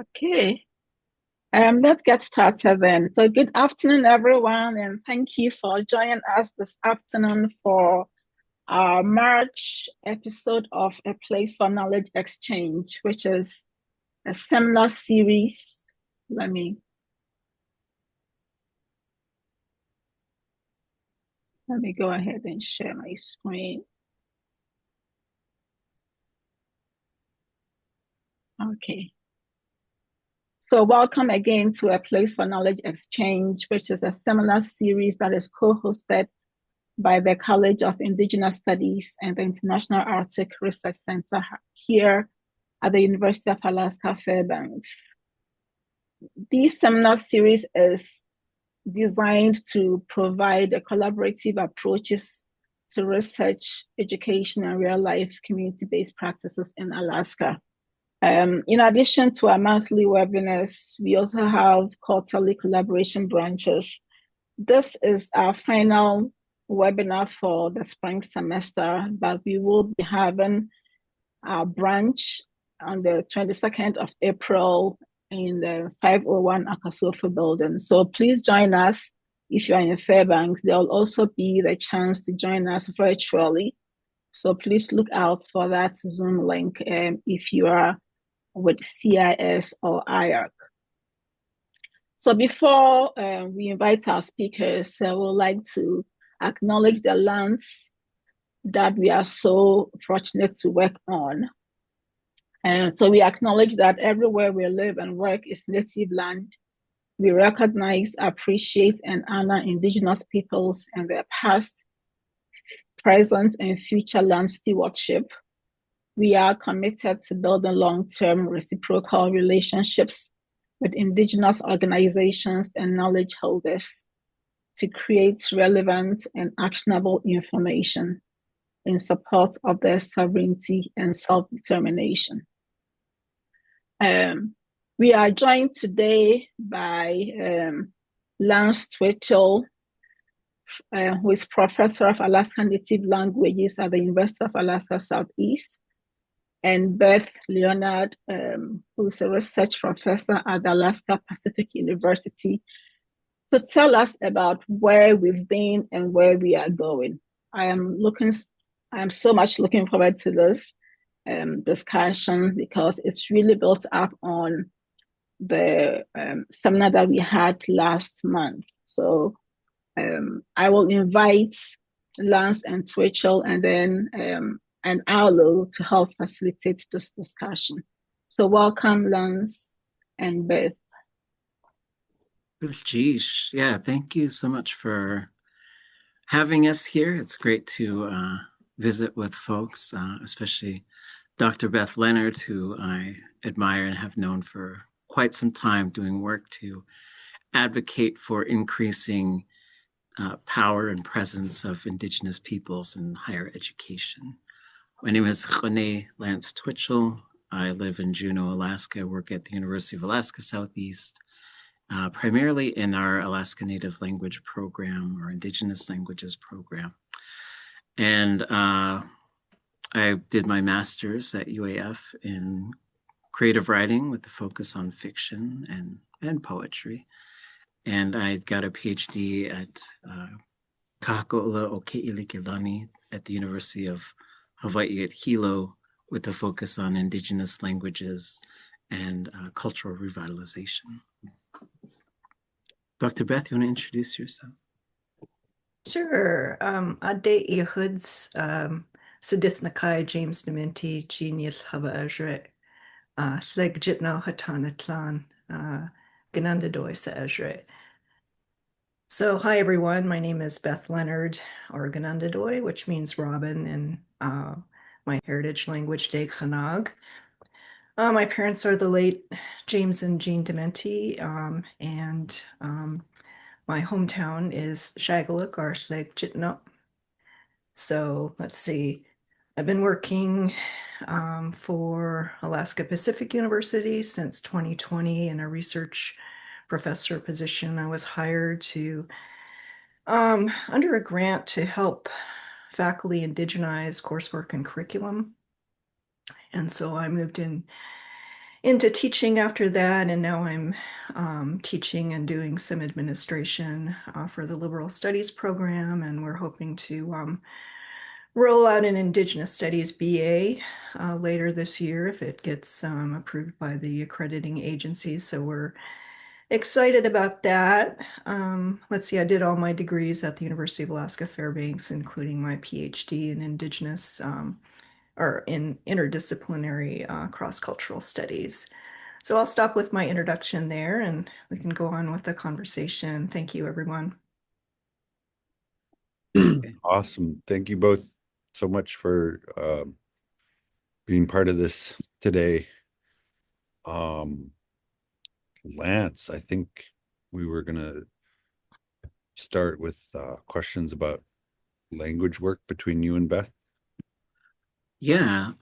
Okay. Let's get started then. So, good afternoon, everyone, and thank you for joining us this afternoon for our March episode of A Place for Knowledge Exchange, which is a seminar series. Let me go ahead and share my screen. Okay. So welcome again to A Place for Knowledge Exchange, which is a seminar series that is co-hosted by the College of Indigenous Studies and the International Arctic Research Center here at the University of Alaska Fairbanks. This seminar series is designed to provide a collaborative approaches to research, education, and real-life community-based practices in Alaska. In addition to our monthly webinars, we also have quarterly collaboration branches. This is our final webinar for the spring semester, but we will be having our branch on the 22nd of April in the 501 Akasofo building. So please join us if you are in Fairbanks. There will also be the chance to join us virtually. So please look out for that Zoom link if you are with CIS or IARC. So before we invite our speakers, I would like to acknowledge the lands that we are so fortunate to work on. And so we acknowledge that everywhere we live and work is native land. We recognize, appreciate, and honor Indigenous peoples and their past, present, and future land stewardship. We are committed to building long-term reciprocal relationships with Indigenous organizations and knowledge holders to create relevant and actionable information in support of their sovereignty and self-determination. We are joined today by Lance Twitchell, who is Professor of Alaska Native Languages at the University of Alaska Southeast, and Beth Leonard, who is a research professor at the Alaska Pacific University, to tell us about where we've been and where we are going. I am so much looking forward to this discussion because it's really built up on the seminar that we had last month. So I will invite Lance and Twitchell and then and ʻUla to help facilitate this discussion. So welcome, Lance and Beth. Geez, yeah, thank you so much for having us here. It's great to visit with folks, especially Dr. Beth Leonard, who I admire and have known for quite some time, doing work to advocate for increasing power and presence of Indigenous peoples in higher education. My name is ʻUnei Lance Twitchell. I live in Juneau, Alaska. I work at the University of Alaska Southeast, primarily in our Alaska Native Language program or Indigenous Languages program. And I did my master's at UAF in creative writing with a focus on fiction and poetry. And I got a PhD at Ka Haka ʻUla o Keʻelikōlani at the University of Hawaiʻi at Hilo with a focus on Indigenous languages and cultural revitalization. Dr. Beth, you want to introduce yourself? Sure. Ade Ihuds, Sedith Nakai, James Dementi, Genius Hava Deg Xit'an Hatanatlan, Ginondidoy Leonard. So, hi everyone. My name is Beth Leonard, or Ginondidoy, which means robin in my heritage language, Deg Xinag. My parents are the late James and Jean Dementi, and my hometown is Shageluk, or Deg Xit'an. So let's see. I've been working for Alaska Pacific University since 2020 in a research professor position. I was hired to under a grant to help faculty indigenize coursework and curriculum. And so I moved in into teaching after that, and now I'm teaching and doing some administration for the liberal studies program, and we're hoping to roll out an Indigenous Studies BA later this year if it gets approved by the accrediting agencies. So we're excited about that. Let's see, I did all my degrees at the University of Alaska Fairbanks, including my PhD in Indigenous or in interdisciplinary cross-cultural studies. So I'll stop with my introduction there and we can go on with the conversation. Thank you, everyone. Awesome. Thank you both so much for being part of this today. Lance, I think we were going to start with questions about language work between you and Beth. Yeah,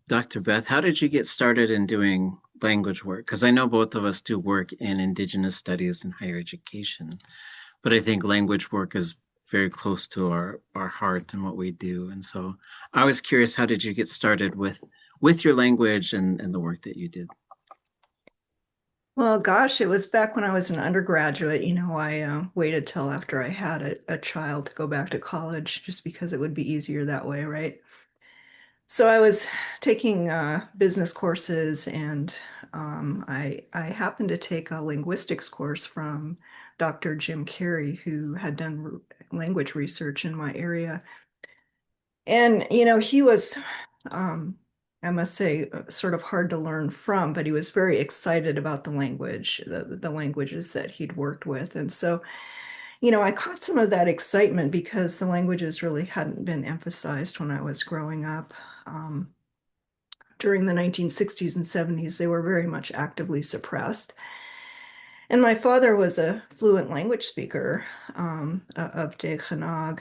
Dr. Beth, how did you get started in doing language work? Because I know both of us do work in Indigenous studies and higher education, but I think language work is very close to our heart and what we do. And so I was curious, how did you get started with your language and the work that you did? Well, gosh, it was back when I was an undergraduate. You know, I waited till after I had a child to go back to college just because it would be easier that way, right? So I was taking business courses, and I happened to take a linguistics course from Dr. Jim Carey, who had done language research in my area. And, you know, he was, I must say, sort of hard to learn from, but he was very excited about the language, the languages that he'd worked with. And so, you know, I caught some of that excitement because the languages really hadn't been emphasized when I was growing up. During the 1960s and 70s, they were very much actively suppressed. And my father was a fluent language speaker of Deg Xinag,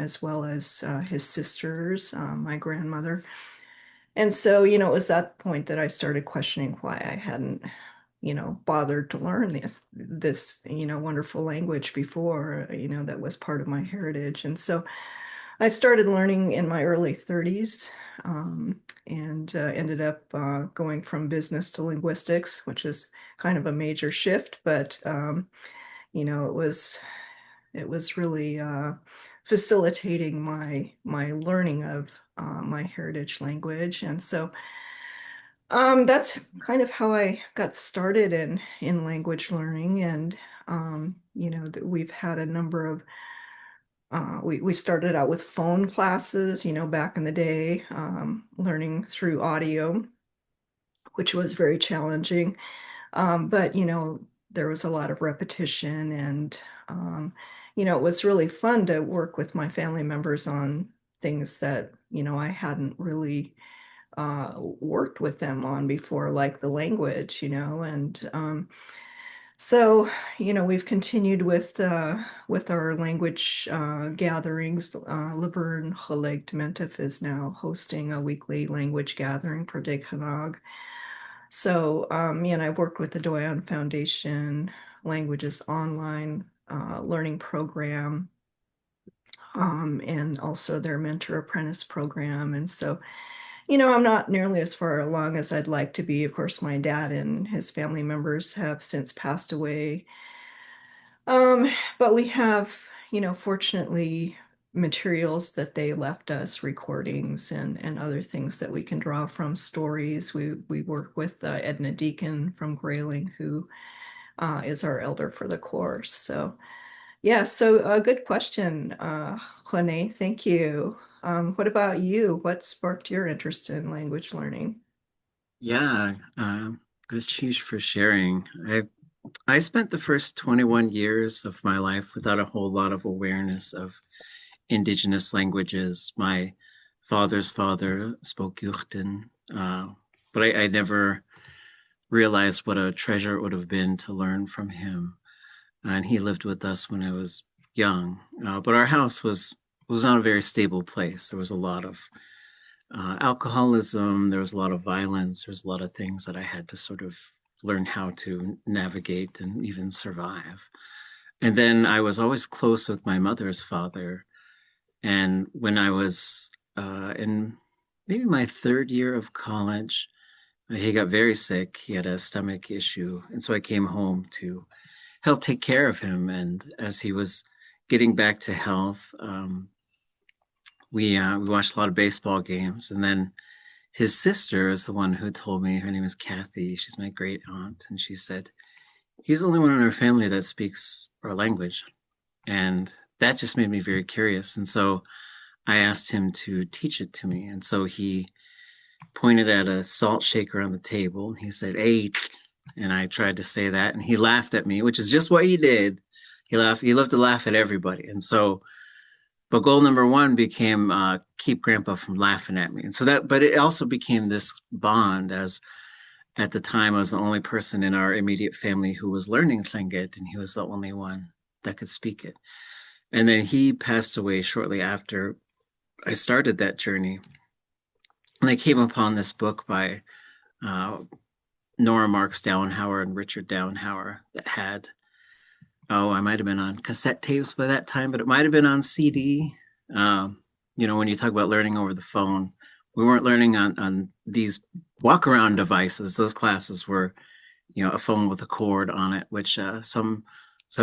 as well as his sisters, my grandmother. And so, you know, it was that point that I started questioning why I hadn't, you know, bothered to learn this, you know, wonderful language before, you know, that was part of my heritage. And so I started learning in my early 30s and ended up going from business to linguistics, which is kind of a major shift, but you know, it was really facilitating my learning of my heritage language. And so that's kind of how I got started in language learning. And you know, that we've had a number of we started out with phone classes, you know, back in the day, learning through audio, which was very challenging. But, you know, there was a lot of repetition, and, you know, it was really fun to work with my family members on things that, you know, I hadn't really worked with them on before, like the language, you know, and so, you know, we've continued with our language gatherings. Laverne Haleg Dementif is now hosting a weekly language gathering for Deg Xinag. So, and I've worked with the Doyon Foundation Languages Online Learning Program, and also their Mentor Apprentice Program. And so, you know, I'm not nearly as far along as I'd like to be. Of course, my dad and his family members have since passed away. But we have, you know, fortunately, materials that they left us, recordings and other things that we can draw from, stories. We work with Edna Deacon from Grayling, who is our elder for the course. So yeah, so a good question, ʻUnei. Thank you. What about you? What sparked your interest in language learning? Yeah, good huge for sharing. I spent the first 21 years of my life without a whole lot of awareness of Indigenous languages. My father's father spoke Yup'ik, but I never realized what a treasure it would have been to learn from him. And he lived with us when I was young. But our house was not a very stable place. There was a lot of alcoholism. There was a lot of violence. There was a lot of things that I had to sort of learn how to navigate and even survive. And then I was always close with my mother's father. And when I was in maybe my third year of college, he got very sick. He had a stomach issue. And so I came home to help take care of him. And as he was getting back to health, we watched a lot of baseball games. And then his sister is the one who told me, her name is Kathy. She's my great aunt. And she said, he's the only one in our family that speaks our language. And that just made me very curious. And so I asked him to teach it to me. And so he pointed at a salt shaker on the table. And he said, "Hey," and I tried to say that. And he laughed at me, which is just what he did. He laughed. He loved to laugh at everybody. And so, but goal number one became keep Grandpa from laughing at me. And so that, but it also became this bond, as at the time I was the only person in our immediate family who was learning Tlingit, and he was the only one that could speak it. And then he passed away shortly after I started that journey. And I came upon this book by Nora Marks Dowenhauer and Richard Dowenhauer that had, I might have been on cassette tapes by that time, but it might have been on CD. You know, when you talk about learning over the phone, we weren't learning on these walk around devices. Those classes were, you know, a phone with a cord on it, which some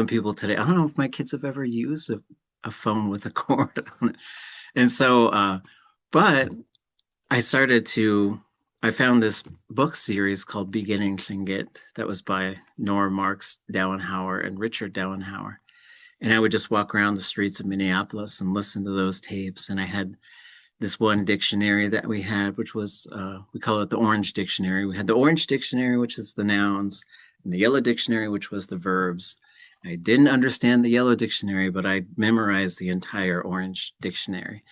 people today, I don't know if my kids have ever used a phone with a cord on it. And so, but I found this book series called Beginning Tlingit that was by Nora Marks Dowenhauer and Richard Dowenhauer. And I would just walk around the streets of Minneapolis and listen to those tapes. And I had this one dictionary that we had, which was, we call it the Orange Dictionary. We had the Orange Dictionary, which is the nouns, and the Yellow Dictionary, which was the verbs. I didn't understand the Yellow Dictionary, but I memorized the entire Orange Dictionary.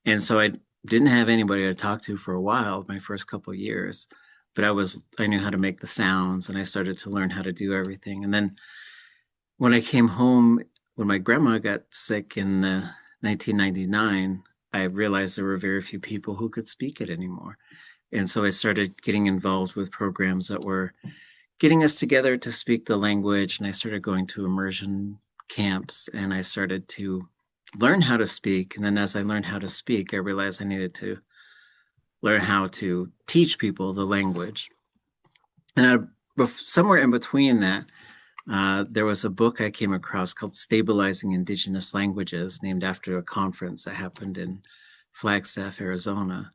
And so I didn't have anybody to talk to for a while, my first couple of years, but I knew how to make the sounds, and I started to learn how to do everything. And then when I came home, when my grandma got sick in 1999, I realized there were very few people who could speak it anymore. And so I started getting involved with programs that were getting us together to speak the language. And I started going to immersion camps, and I started to learn how to speak. And then as I learned how to speak, I realized I needed to learn how to teach people the language. And somewhere in between that, there was a book I came across called Stabilizing Indigenous Languages, named after a conference that happened in Flagstaff, Arizona.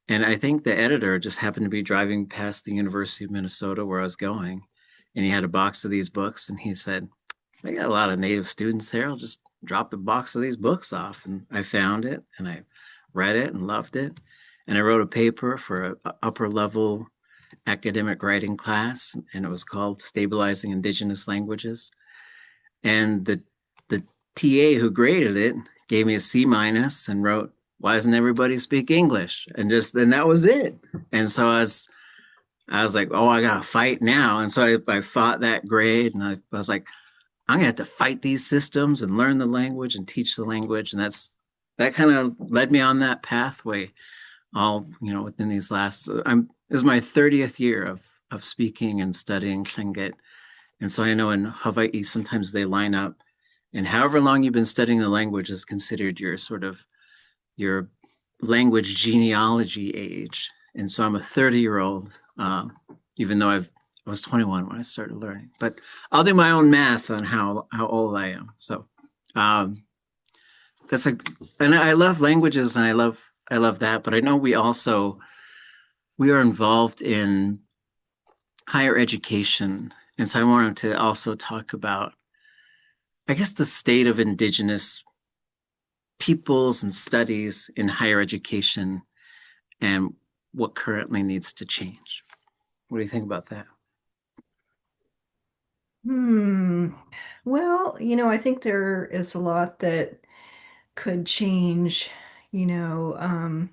And I think the editor just happened to be driving past the University of Minnesota where I was going. And he had a box of these books, and he said, "I got a lot of Native students here. I'll just drop the box of these books off." And I found it, and I read it and loved it. And I wrote a paper for an upper level academic writing class, and it was called Stabilizing Indigenous Languages. And the TA who graded it gave me a C- and wrote, "Why doesn't everybody speak English?" And that was it. And so I was like, oh, I gotta fight now. And so I fought that grade, and I was like, I'm gonna have to fight these systems and learn the language and teach the language. And that kind of led me on that pathway. All, you know, within these this is my 30th year of speaking and studying Tlingit. And so I know in Hawaii, sometimes they line up, and however long you've been studying the language is considered your language genealogy age. And so I'm a 30-year-old, even though I was 21 when I started learning. But I'll do my own math on how old I am. So and I love languages, and I love that. But I know we are involved in higher education. And so I wanted to also talk about, I guess, the state of Indigenous peoples and studies in higher education and what currently needs to change. What do you think about that? Well, you know, I think there is a lot that could change, you know.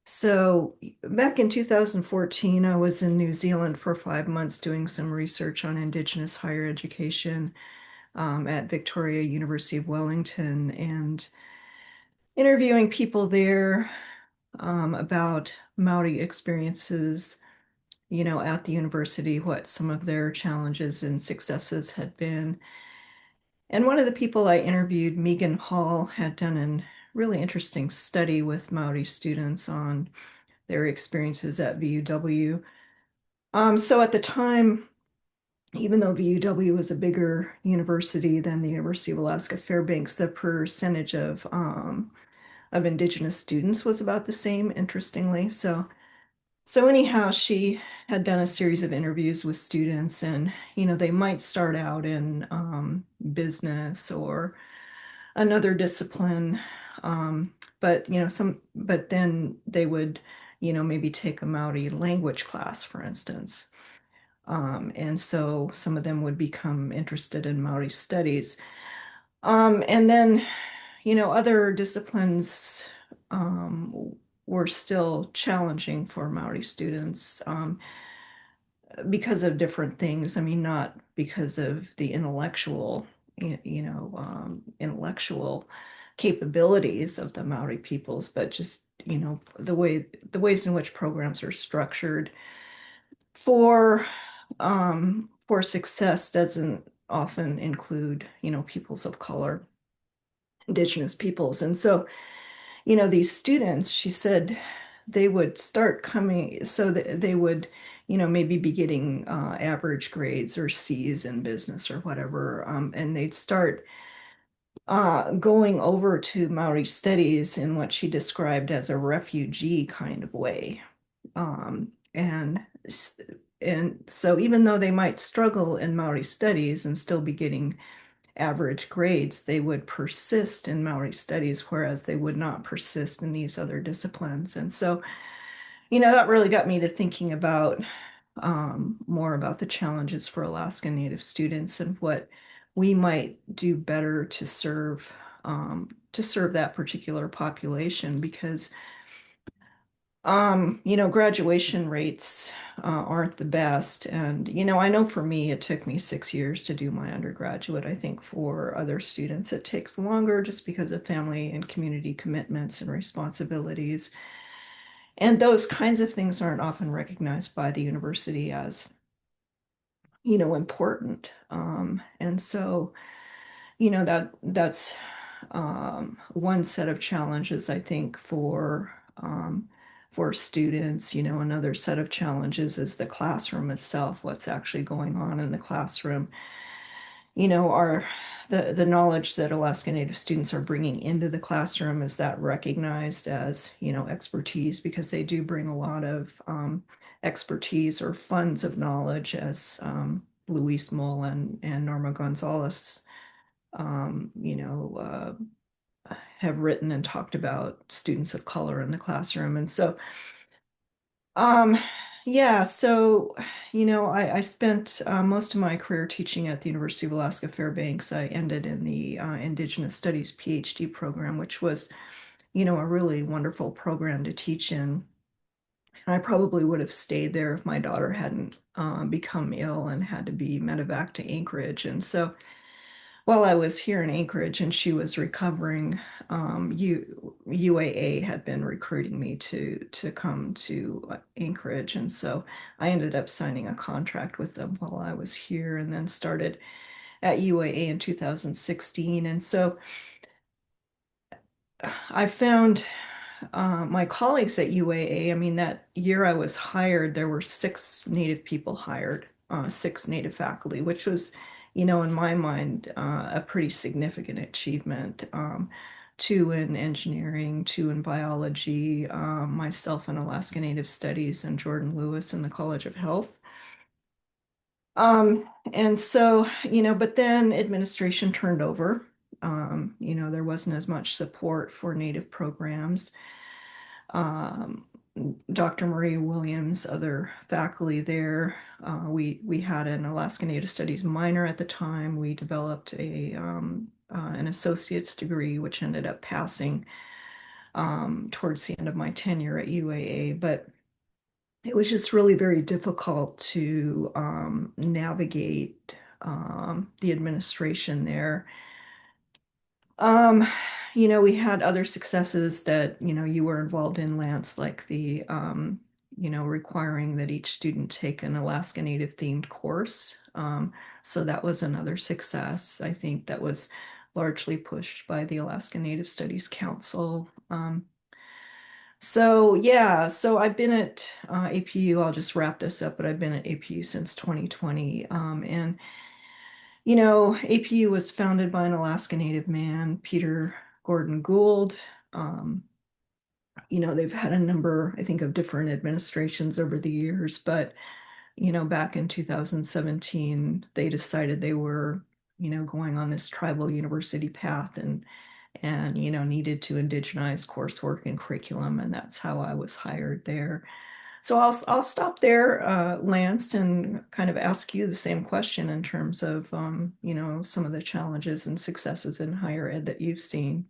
So back in 2014, I was in New Zealand for 5 months doing some research on Indigenous higher education at Victoria University of Wellington, and interviewing people there about Maori experiences, you know, at the university, what some of their challenges and successes had been. And one of the people I interviewed, Megan Hall, had done a really interesting study with Maori students on their experiences at VUW. So at the time, even though VUW was a bigger university than the University of Alaska Fairbanks, the percentage of Indigenous students was about the same, interestingly. So anyhow, she had done a series of interviews with students, and they might start out in business or another discipline, but then they would maybe take a Maori language class, for instance. And so some of them would become interested in Maori studies. And then, other disciplines were still challenging for Maori students because of different things. I mean, not because of the intellectual capabilities of the Maori peoples, but just, the ways in which programs are structured for success doesn't often include, peoples of color, Indigenous peoples. And so, these students, she said, they would start coming, so that they would, maybe be getting average grades or C's in business or whatever, and they'd start going over to Maori studies in what she described as a refugee kind of way. And so even though they might struggle in Maori studies and still be getting average grades, they would persist in Maori studies, whereas they would not persist in these other disciplines. And so, that really got me to thinking about more about the challenges for Alaska Native students and what we might do better to serve that particular population, because graduation rates aren't the best. And, I know for me, it took me 6 years to do my undergraduate. I think for other students, it takes longer just because of family and community commitments and responsibilities. And those kinds of things aren't often recognized by the university as, important. And so, that's one set of challenges, I think, for students. Another set of challenges is the classroom itself, what's actually going on in the classroom. Are the knowledge that Alaska Native students are bringing into the classroom, is that recognized as, expertise? Because they do bring a lot of expertise or funds of knowledge, as Luis Mull and Norma Gonzalez have written and talked about students of color in the classroom. And so, yeah, so, I spent most of my career teaching at the University of Alaska Fairbanks. I ended in the Indigenous Studies PhD program, which was, a really wonderful program to teach in. And I probably would have stayed there if my daughter hadn't become ill and had to be medevac to Anchorage. And so while I was here in Anchorage and she was recovering, UAA had been recruiting me to come to Anchorage. And so I ended up signing a contract with them while I was here, and then started at UAA in 2016. And so I found my colleagues at UAA, I mean, that year I was hired, there were 6 Native people hired, 6 Native faculty, which was, in my mind, a pretty significant achievement. 2 in engineering, 2 in biology, myself in Alaska Native Studies, and Jordan Lewis in the College of Health. And so, but then administration turned over. There wasn't as much support for Native programs. Dr. Maria Williams, other faculty there, we had an Alaska Native Studies minor at the time. We developed an associate's degree, which ended up passing towards the end of my tenure at UAA. But it was just really very difficult to navigate the administration there. We had other successes that, you were involved in, Lance, like the, requiring that each student take an Alaska Native themed course. So that was another success. I think that was largely pushed by the Alaska Native Studies Council. So yeah, so I've been at APU. I'll just wrap this up, but I've been at APU since 2020. And APU was founded by an Alaska Native man, Peter Gordon Gould. Um, they've had a number, I think, of different administrations over the years, but back in 2017, they decided they were, going on this tribal university path and needed to indigenize coursework and curriculum, and that's how I was hired there. So I'll stop there, Lance, and kind of ask you the same question in terms of some of the challenges and successes in higher ed that you've seen.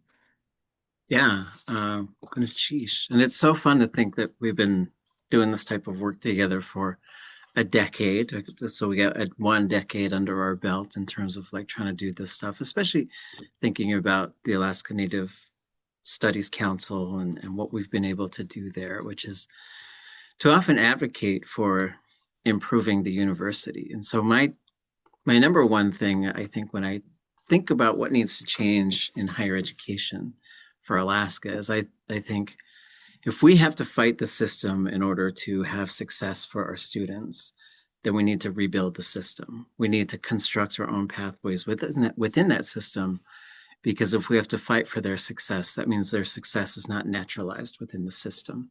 Yeah, sheesh. And it's so fun to think that we've been doing this type of work together for a decade. So we got 1 decade under our belt in terms of like trying to do this stuff, especially thinking about the Alaska Native Studies Council and what we've been able to do there, which is to often advocate for improving the university. And so my number one thing, I think, when I think about what needs to change in higher education for Alaska is I think if we have to fight the system in order to have success for our students, then we need to rebuild the system. We need to construct our own pathways within that system, because if we have to fight for their success, that means their success is not naturalized within the system.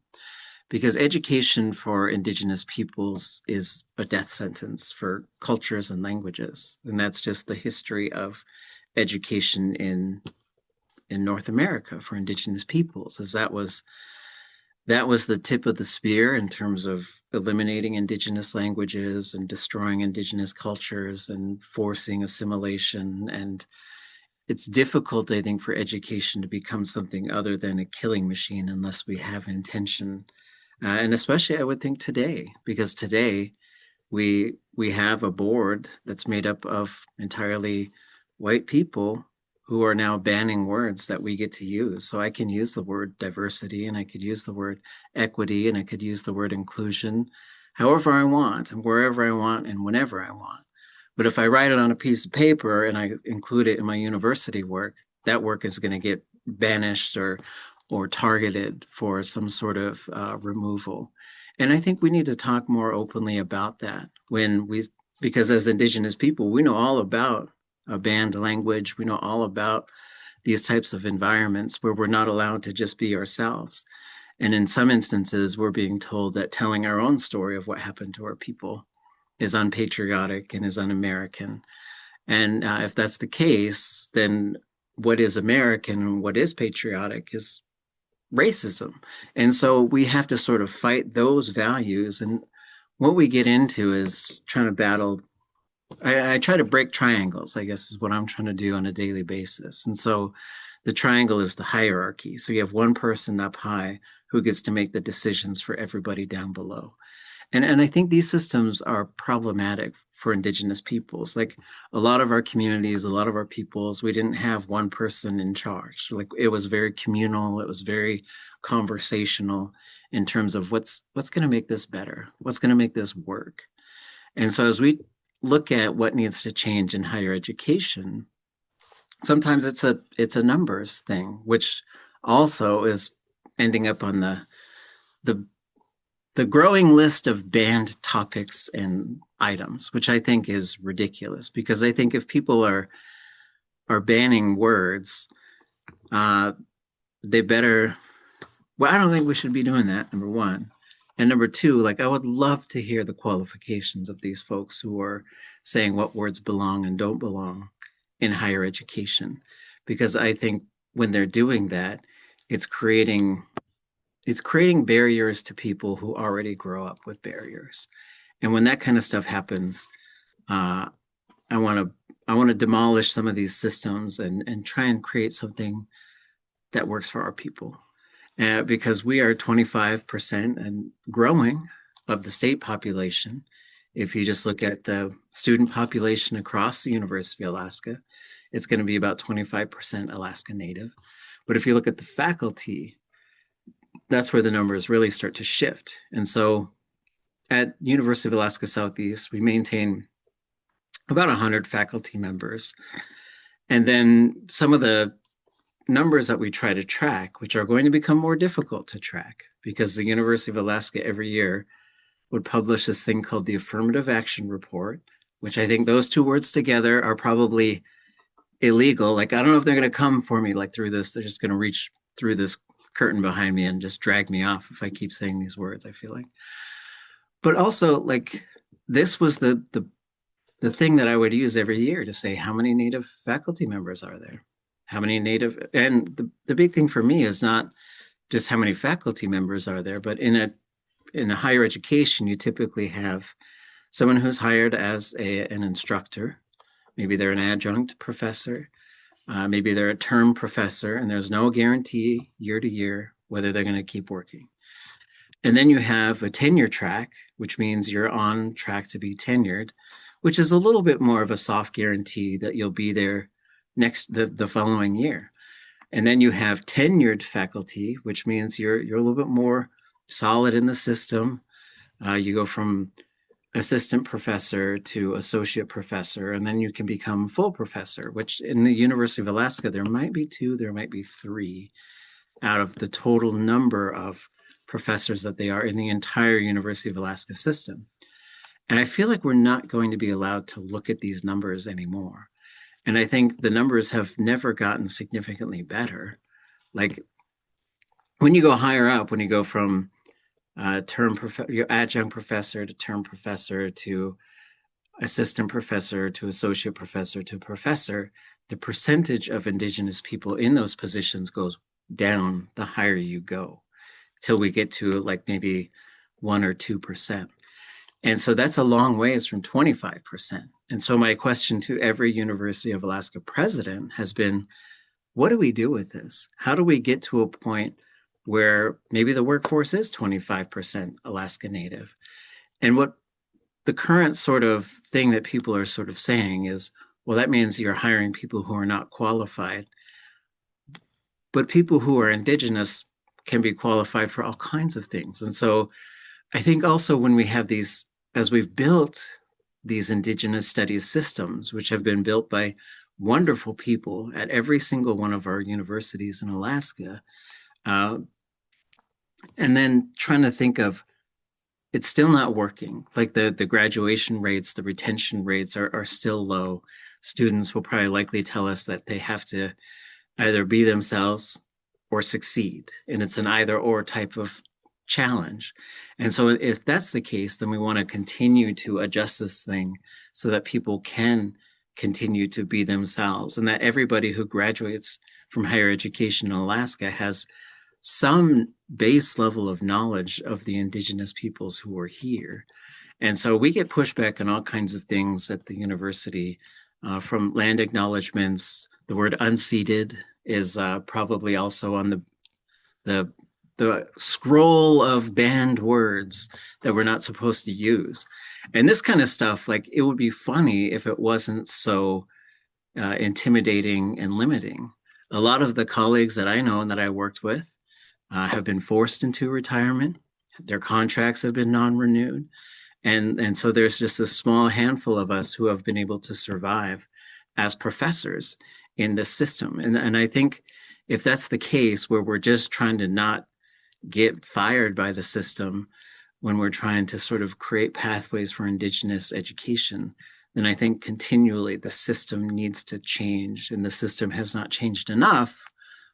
Because education for Indigenous peoples is a death sentence for cultures and languages. And that's just the history of education in North America for Indigenous peoples, as that was the tip of the spear in terms of eliminating Indigenous languages and destroying Indigenous cultures and forcing assimilation. And it's difficult, I think, for education to become something other than a killing machine unless we have intention. And especially, I would think today, because today we have a board that's made up of entirely white people who are now banning words that we get to use. So I can use the word diversity, and I could use the word equity, and I could use the word inclusion however I want and wherever I want and whenever I want. But if I write it on a piece of paper and I include it in my university work, that work is going to get banished or targeted for some sort of removal. And I think we need to talk more openly about that because as Indigenous people, we know all about a banned language. We know all about these types of environments where we're not allowed to just be ourselves. And in some instances, we're being told that telling our own story of what happened to our people is unpatriotic and is un-American. And if that's the case, then what is American and what is patriotic is racism. And so we have to sort of fight those values. And what we get into is trying to battle. I try to break triangles, I guess, is what I'm trying to do on a daily basis. And so the triangle is the hierarchy. So you have one person up high who gets to make the decisions for everybody down below. And I think these systems are problematic for Indigenous peoples. Like a lot of our communities, a lot of our peoples, we didn't have one person in charge. Like it was very communal, it was very conversational in terms of what's going to make this better, what's going to make this work. And so as we look at what needs to change in higher education, sometimes it's a numbers thing, which also is ending up on the growing list of banned topics and items, which I think is ridiculous, because I think if people are banning words, they better, well, I don't think we should be doing that, number one. And number two, like I would love to hear the qualifications of these folks who are saying what words belong and don't belong in higher education, because I think when they're doing that, it's creating barriers to people who already grow up with barriers. And when that kind of stuff happens, I want to demolish some of these systems and try and create something that works for our people. Because we are 25% and growing of the state population. If you just look at the student population across the University of Alaska, it's going to be about 25% Alaska Native. But if you look at the faculty, that's where the numbers really start to shift. And so at University of Alaska Southeast, we maintain about 100 faculty members. And then some of the numbers that we try to track, which are going to become more difficult to track because the University of Alaska every year would publish this thing called the Affirmative Action Report, which I think those two words together are probably illegal. Like, I don't know if they're going to come for me like through this. They're just going to reach through this curtain behind me and just drag me off if I keep saying these words, I feel like. But also, like, this was the thing that I would use every year to say, how many Native faculty members are there? How many Native, and the big thing for me is not just how many faculty members are there, but in a higher education, you typically have someone who's hired as an instructor. Maybe they're an adjunct professor. Maybe they're a term professor, and there's no guarantee year to year whether they're going to keep working. And then you have a tenure track, which means you're on track to be tenured, which is a little bit more of a soft guarantee that you'll be there the following year. And then you have tenured faculty, which means you're a little bit more solid in the system. You go from assistant professor to associate professor, and then you can become full professor, which in the University of Alaska, there might be 2, there might be 3 out of the total number of professors that they are in the entire University of Alaska system. And I feel like we're not going to be allowed to look at these numbers anymore. And I think the numbers have never gotten significantly better. Like, when you go higher up, when you go from adjunct professor to term professor to assistant professor to associate professor to professor, the percentage of Indigenous people in those positions goes down the higher you go, till we get to like maybe 1 or 2%. And so that's a long ways from 25%. And so my question to every University of Alaska president has been, what do we do with this? How do we get to a point where maybe the workforce is 25% Alaska Native? And what the current sort of thing that people are sort of saying is, well, that means you're hiring people who are not qualified. But people who are Indigenous can be qualified for all kinds of things. And so I think also when we have these, as we've built these Indigenous studies systems, which have been built by wonderful people at every single one of our universities in Alaska, and then trying to think of, it's still not working. Like the graduation rates, the retention rates are still low. Students will probably likely tell us that they have to either be themselves or succeed. And it's an either or type of challenge. And so if that's the case, then we want to continue to adjust this thing so that people can continue to be themselves, and that everybody who graduates from higher education in Alaska has some base level of knowledge of the Indigenous peoples who are here. And so we get pushback on all kinds of things at the university, from land acknowledgements. The word unceded is probably also on the scroll of banned words that we're not supposed to use. And this kind of stuff, like, it would be funny if it wasn't so intimidating and limiting. A lot of the colleagues that I know and that I worked with have been forced into retirement. Their contracts have been non-renewed. And so there's just a small handful of us who have been able to survive as professors in this system. And I think if that's the case, where we're just trying to not get fired by the system when we're trying to sort of create pathways for Indigenous education, then I think continually the system needs to change, and the system has not changed enough.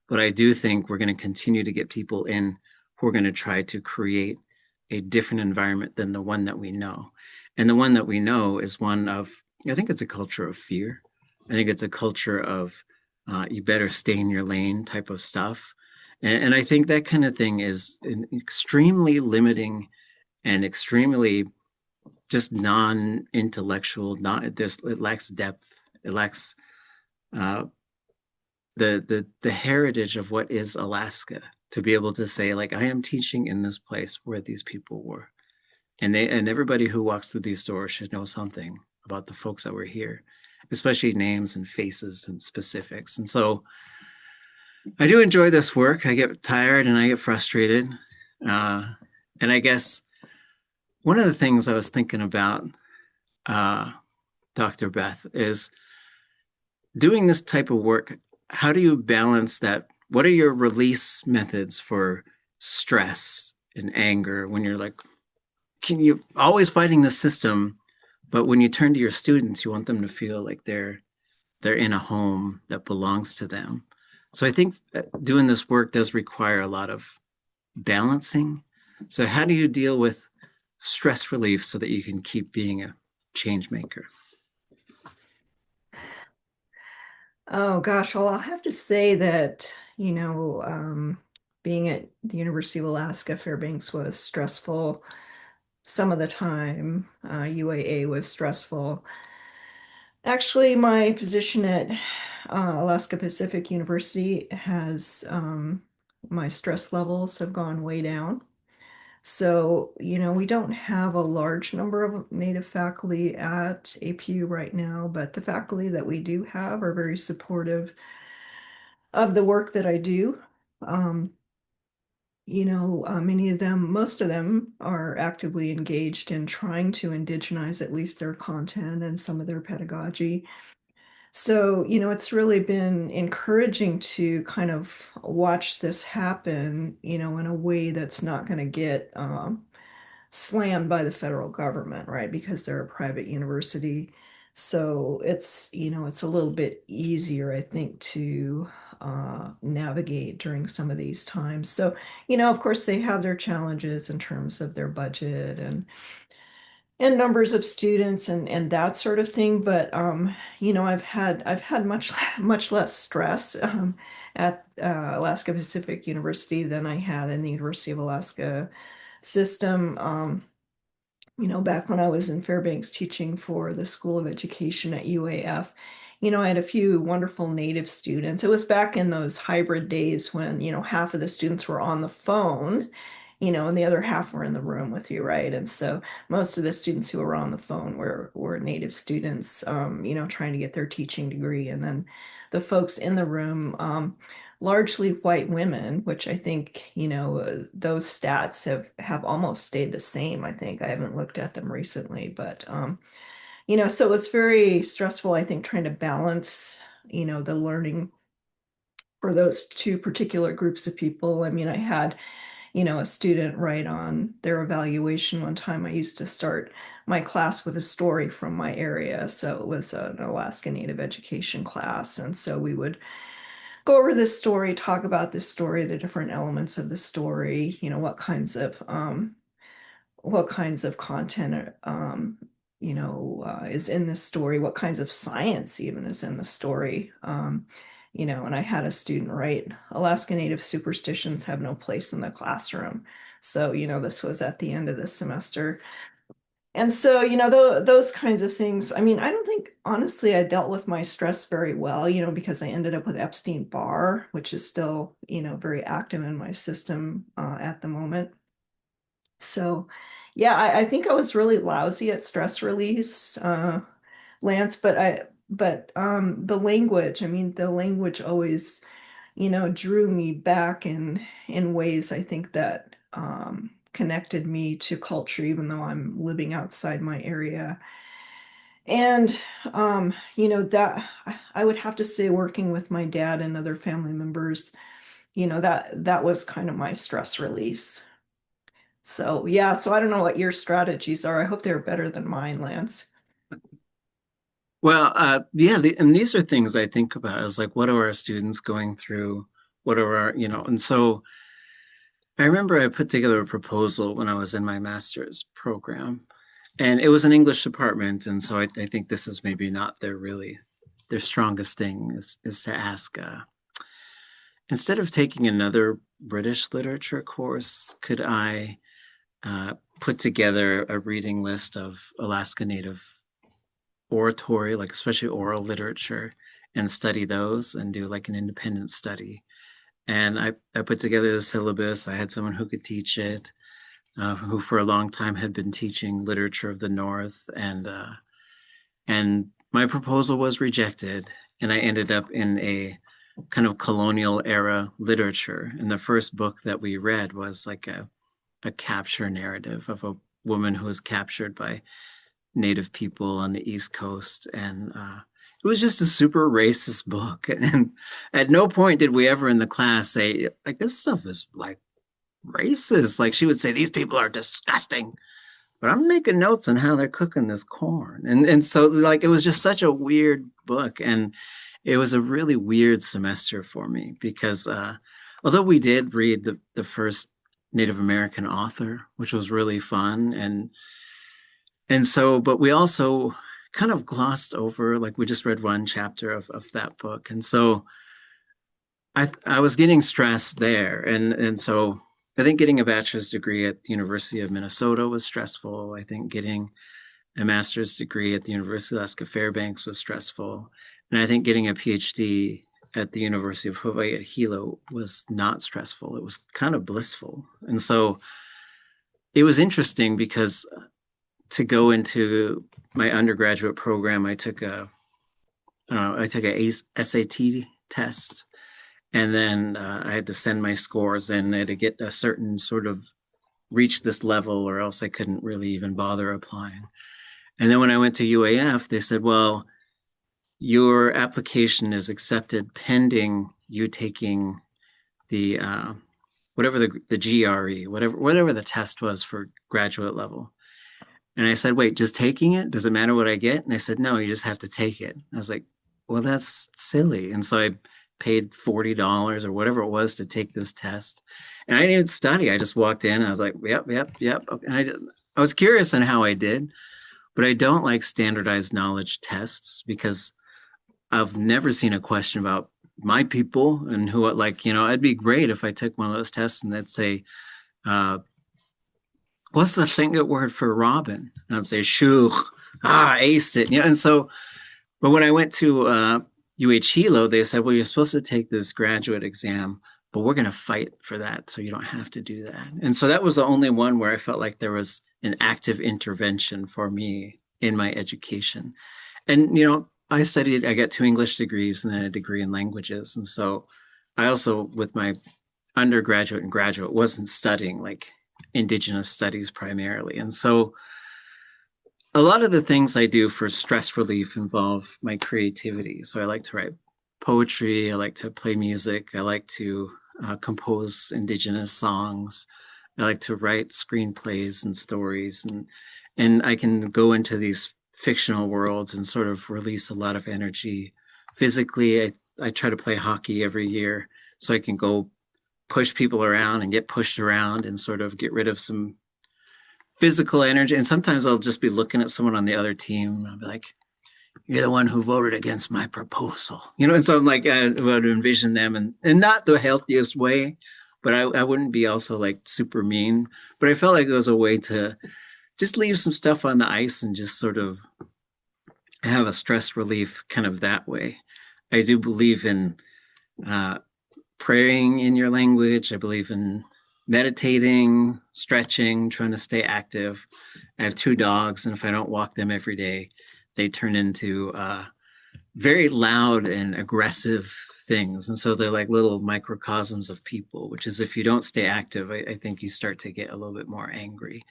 But I do think we're going to continue to get people in who are going to try to create a different environment than the one that we know. And the one that we know is one of, I think it's a culture of fear. I think it's a culture of you better stay in your lane type of stuff. And I think that kind of thing is extremely limiting and extremely just non-intellectual. It lacks depth. It lacks the heritage of what is Alaska, to be able to say, like, I am teaching in this place where these people were, and everybody who walks through these doors should know something about the folks that were here, especially names and faces and specifics. And so I do enjoy this work. I get tired and I get frustrated. And I guess one of the things I was thinking about, Dr. Beth, is doing this type of work. how do you balance that? What are your release methods for stress and anger when you're like, can you always fighting the system, but when you turn to your students, you want them to feel like they're in a home that belongs to them. So I think doing this work does require a lot of balancing. So how do you deal with stress relief so that you can keep being a change maker? Oh gosh, well, I'll have to say that, being at the University of Alaska, Fairbanks was stressful some of the time. UAA was stressful. Actually, my position at Alaska Pacific University has my stress levels have gone way down. So, we don't have a large number of Native faculty at APU right now, but the faculty that we do have are very supportive of the work that I do. Many of them, most of them are actively engaged in trying to indigenize at least their content and some of their pedagogy. So, it's really been encouraging to kind of watch this happen, in a way that's not going to get slammed by the federal government, right? Because they're a private university. So it's a little bit easier, I think, to navigate during some of these times. So, of course, they have their challenges in terms of their budget and numbers of students and that sort of thing. But I've had much less stress at Alaska Pacific University than I had in the University of Alaska system. Back when I was in Fairbanks teaching for the School of Education at UAF, I had a few wonderful Native students. It was back in those hybrid days when, half of the students were on the phone, and the other half were in the room with you, right? And so most of the students who were on the phone were Native students, trying to get their teaching degree. And then the folks in the room, largely white women, which I think, those stats have almost stayed the same. I think I haven't looked at them recently, but so it was very stressful, I think, trying to balance, the learning for those two particular groups of people. I mean, I had, a student write on their evaluation one time. I used to start my class with a story from my area. So it was an Alaska Native education class. And so we would go over this story, talk about this story, the different elements of the story, what kinds of content is in this story, what kinds of science even is in the story. And I had a student write, Alaska Native superstitions have no place in the classroom. So, this was at the end of the semester. And so, those kinds of things. I mean, I don't think, honestly, I dealt with my stress very well, because I ended up with Epstein-Barr, which is still, very active in my system at the moment. So, yeah, I think I was really lousy at stress release, Lance, but the language, I mean, the language always, drew me back in ways I think that connected me to culture, even though I'm living outside my area. And that I would have to say, working with my dad and other family members, that was kind of my stress release. So yeah, so I don't know what your strategies are. I hope they're better than mine, Lance. Well, yeah, and these are things I think about is like, what are our students going through? What are our, and so I remember I put together a proposal when I was in my master's program, and it was an English department. And so I think this is maybe not their strongest thing is to ask, instead of taking another British literature course, could I put together a reading list of Alaska Native oratory, like especially oral literature, and study those and do like an independent study. And I put together the syllabus. I had someone who could teach it, who for a long time had been teaching literature of the North, and my proposal was rejected, and I ended up in a kind of colonial era literature. And the first book that we read was like a capture narrative of a woman who was captured by Native people on the East Coast, and it was just a super racist book. And at no point did we ever in the class say, like, this stuff is like racist. Like she would say, these people are disgusting. But I'm making notes on how they're cooking this corn. And so like it was just such a weird book. And it was a really weird semester for me because although we did read the first Native American author, which was really fun. And so, but we also kind of glossed over, like we just read one chapter of that book. And so I was getting stressed there. And so I think getting a bachelor's degree at the University of Minnesota was stressful. I think getting a master's degree at the University of Alaska Fairbanks was stressful. And I think getting a PhD at the University of Hawaiʻi at Hilo was not stressful. It was kind of blissful. And so it was interesting because to go into my undergraduate program, I took a SAT test. And then I had to send my scores in. I had to get a certain sort of reach this level or else I couldn't really even bother applying. And then when I went to UAF, they said, well, your application is accepted pending you taking the whatever the GRE, whatever the test was for graduate level. And I said, wait, just taking it? Does it matter what I get? And they said, no, you just have to take it. I was like, well, that's silly. And so I paid $40 or whatever it was to take this test. And I didn't even study. I just walked in and I was like, yep. And I was curious on how I did, but I don't like standardized knowledge tests because I've never seen a question about my people and who, like, you know, it'd be great if I took one of those tests and they'd say, what's the Tlingit word for robin? And I'd say, shuk, aced it. You know, and so, but when I went to Hilo, they said, well, you're supposed to take this graduate exam, but we're going to fight for that. So you don't have to do that. And so that was the only one where I felt like there was an active intervention for me in my education. And, you know, I got 2 English degrees and then a degree in languages. And so I also, with my undergraduate and graduate, wasn't studying like Indigenous studies primarily. And so a lot of the things I do for stress relief involve my creativity. So I like to write poetry. I like to play music. I like to compose Indigenous songs. I like to write screenplays and stories. And I can go into these fictional worlds and sort of release a lot of energy. Physically, I try to play hockey every year so I can go push people around and get pushed around and sort of get rid of some physical energy. And sometimes I'll just be looking at someone on the other team. I'll be like, you're the one who voted against my proposal. You know, and so I'm like, I would envision them and not the healthiest way, but I wouldn't be also like super mean. But I felt like it was a way to just leave some stuff on the ice and just sort of have a stress relief kind of that way. I do believe in praying in your language. I believe in meditating, stretching, trying to stay active. I have 2 dogs, and if I don't walk them every day, they turn into very loud and aggressive things. And so they're like little microcosms of people, which is if you don't stay active, I think you start to get a little bit more angry.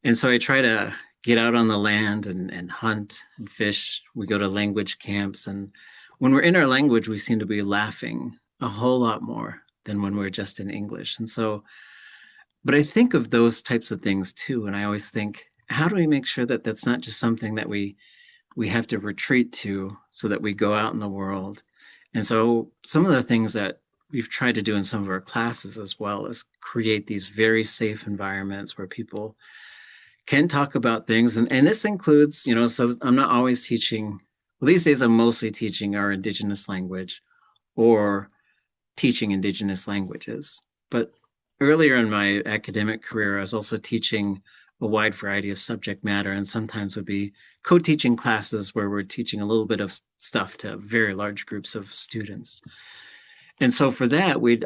And so I try to get out on the land and hunt and fish. We go to language camps. And when we're in our language, we seem to be laughing a whole lot more than when we're just in English. And so, but I think of those types of things too. And I always think, how do we make sure that that's not just something that we have to retreat to so that we go out in the world? And so some of the things that we've tried to do in some of our classes as well is create these very safe environments where people can talk about things. And this includes, you know, so I'm not always teaching, well, these days I'm mostly teaching our Indigenous language or teaching Indigenous languages. But earlier in my academic career, I was also teaching a wide variety of subject matter, and sometimes would be co-teaching classes where we're teaching a little bit of stuff to very large groups of students. And so for that, I'd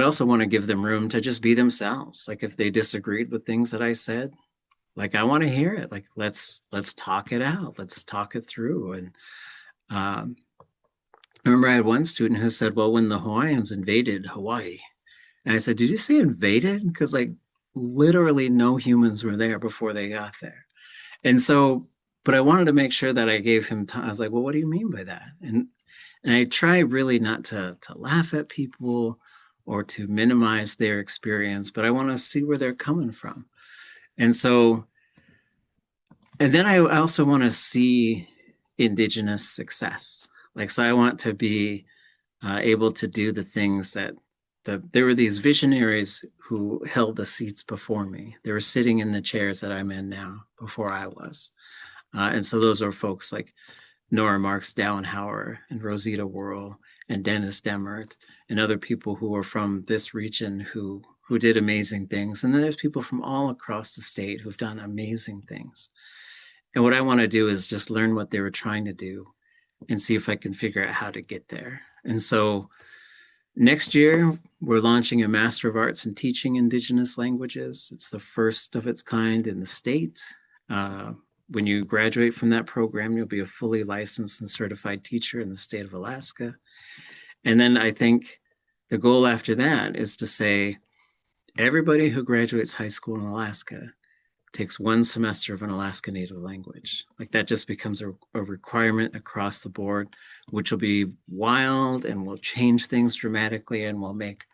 also want to give them room to just be themselves. Like if they disagreed with things that I said, like I want to hear it. Like let's talk it out. Let's talk it through. And I remember I had one student who said, well, when the Hawaiians invaded Hawaii, and I said, did you say invaded? Because like literally no humans were there before they got there. And so, but I wanted to make sure that I gave him time. I was like, well, what do you mean by that? And I try really not to laugh at people or to minimize their experience, but I want to see where they're coming from. And so, and then I also want to see Indigenous success. Like, so I want to be able to do the things that there were these visionaries who held the seats before me. They were sitting in the chairs that I'm in now before I was. And so those are folks like Nora Marks Dowenhauer and Rosita Worrell and Dennis Demert and other people who are from this region who did amazing things. And then there's people from all across the state who've done amazing things. And what I want to do is just learn what they were trying to do and see if I can figure out how to get there. And so next year, we're launching a Master of Arts in Teaching Indigenous Languages. It's the first of its kind in the state. When you graduate from that program, you'll be a fully licensed and certified teacher in the state of Alaska. And then I think the goal after that is to say, everybody who graduates high school in Alaska takes one semester of an Alaska Native language. Like that just becomes a requirement across the board, which will be wild and will change things dramatically and will make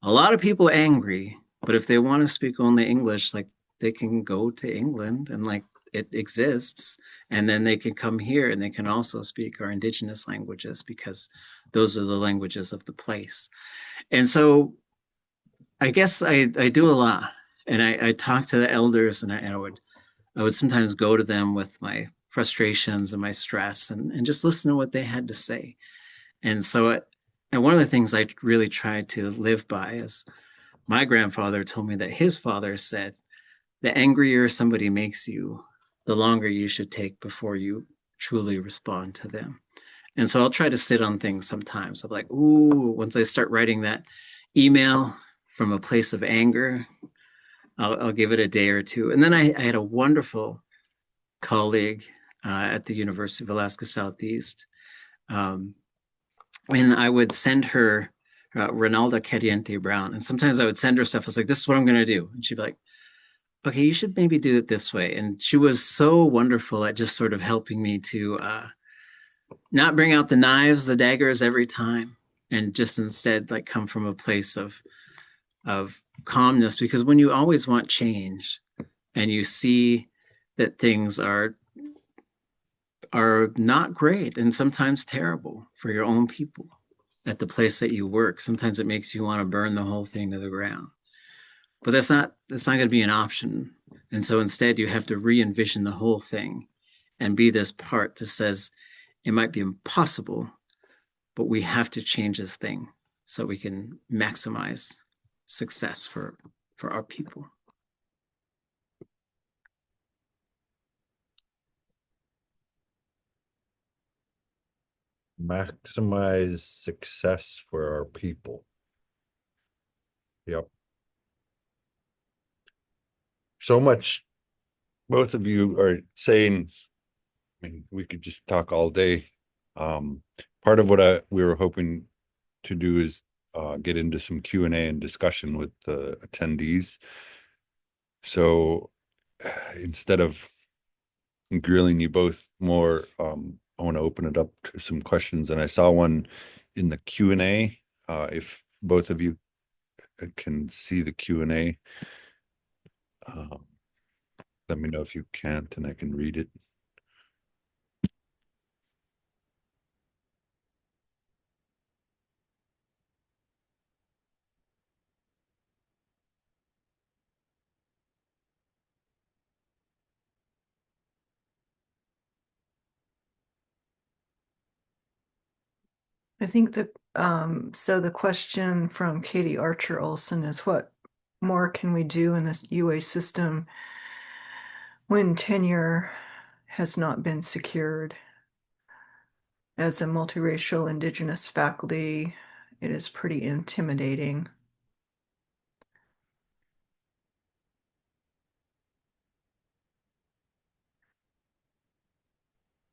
a lot of people angry. But if they want to speak only English, like they can go to England and like it exists. And then they can come here and they can also speak our Indigenous languages because those are the languages of the place. And so I guess I do a lot. And I talk to the elders and I would sometimes go to them with my frustrations and my stress and just listen to what they had to say. And so and one of the things I really tried to live by is my grandfather told me that his father said, the angrier somebody makes you, the longer you should take before you truly respond to them. And so I'll try to sit on things sometimes. I'm like, ooh, once I start writing that email from a place of anger, I'll give it a day or two. And then I had a wonderful colleague at the University of Alaska Southeast. And I would send her Ronalda Cadiente Brown. And sometimes I would send her stuff. I was like, this is what I'm going to do. And she'd be like, okay, you should maybe do it this way. And she was so wonderful at just sort of helping me to not bring out the knives, the daggers every time, and just instead like come from a place of calmness. Because when you always want change and you see that things are not great and sometimes terrible for your own people at the place that you work, sometimes it makes you want to burn the whole thing to the ground. But that's not going to be an option. And so instead you have to re-envision the whole thing and be this part that says it might be impossible, but we have to change this thing so we can maximize success for our people. Maximize success for our people. Yep. So much both of you are saying. I mean, we could just talk all day. Part of what we were hoping to do is get into some Q&A and discussion with the attendees. So instead of grilling you both more, I want to open it up to some questions. And I saw one in the Q&A. If both of you can see the Q&A, let me know if you can't and I can read it. I think that so the question from Katie Archer Olson is, what more can we do in this UA system when tenure has not been secured? As a multiracial Indigenous faculty, it is pretty intimidating.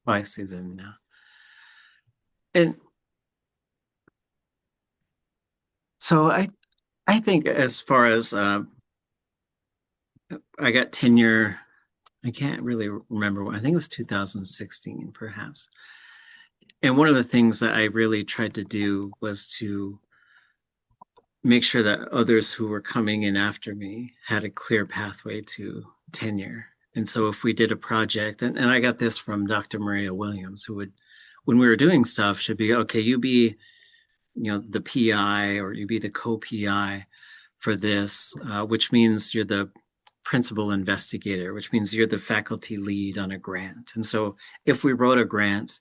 I see them now. And so I think as far as I got tenure I can't really remember. I think it was 2016, perhaps. And one of the things that I really tried to do was to make sure that others who were coming in after me had a clear pathway to tenure. And so if we did a project, and I got this from Dr. Maria Williams, who would, when we were doing stuff, should be, okay, you be, the PI or you be the co-PI for this, which means you're the principal investigator, which means you're the faculty lead on a grant. And so if we wrote a grant,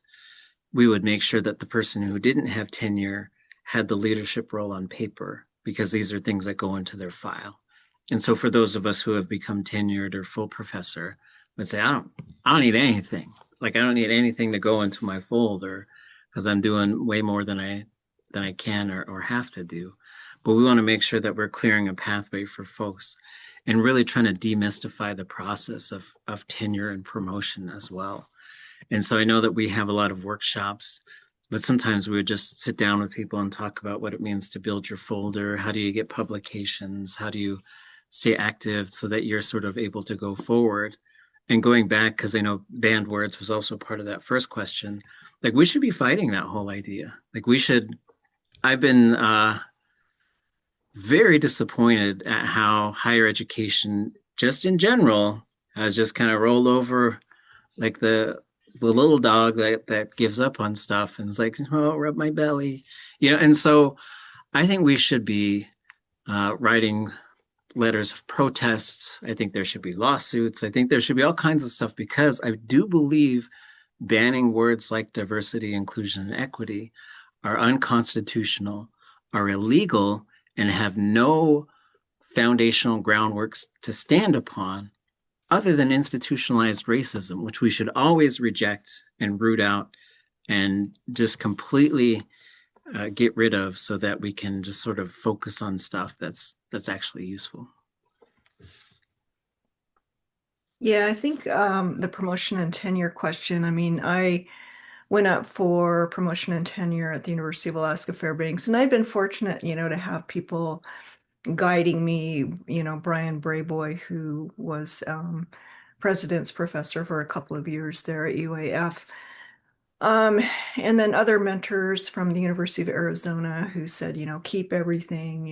we would make sure that the person who didn't have tenure had the leadership role on paper, because these are things that go into their file. And so for those of us who have become tenured or full professor, would say, I don't need anything. Like, I don't need anything to go into my folder because I'm doing way more than I can or have to do. But we want to make sure that we're clearing a pathway for folks and really trying to demystify the process of tenure and promotion as well. And so I know that we have a lot of workshops, but sometimes we would just sit down with people and talk about what it means to build your folder. How do you get publications? How do you stay active so that you're sort of able to go forward? And going back, because I know banned words was also part of that first question, like, we should be fighting that whole idea. Like, I've been very disappointed at how higher education, just in general, has just kind of rolled over like the little dog that gives up on stuff and is like, oh, rub my belly, And so I think we should be writing letters of protest. I think there should be lawsuits. I think there should be all kinds of stuff, because I do believe banning words like diversity, inclusion, and equity are unconstitutional, are illegal, and have no foundational groundworks to stand upon other than institutionalized racism, which we should always reject and root out and just completely get rid of, so that we can just sort of focus on stuff that's actually useful. Yeah, I think the promotion and tenure question, I mean, I went up for promotion and tenure at the University of Alaska Fairbanks, and I've been fortunate, to have people guiding me, Brian Brayboy, who was president's professor for a couple of years there at UAF. And then other mentors from the University of Arizona who said, keep everything,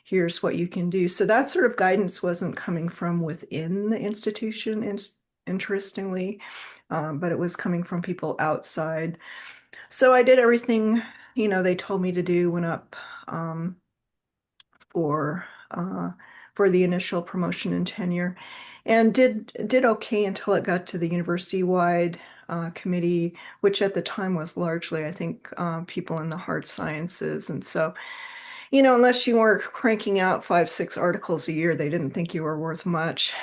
here's what you can do. So that sort of guidance wasn't coming from within the institution, interestingly, but it was coming from people outside. So I did everything, they told me to do, went up for the initial promotion and tenure, and did okay until it got to the university-wide committee, which at the time was largely, I think, people in the hard sciences. And so, unless you were cranking out 5-6 articles a year, they didn't think you were worth much,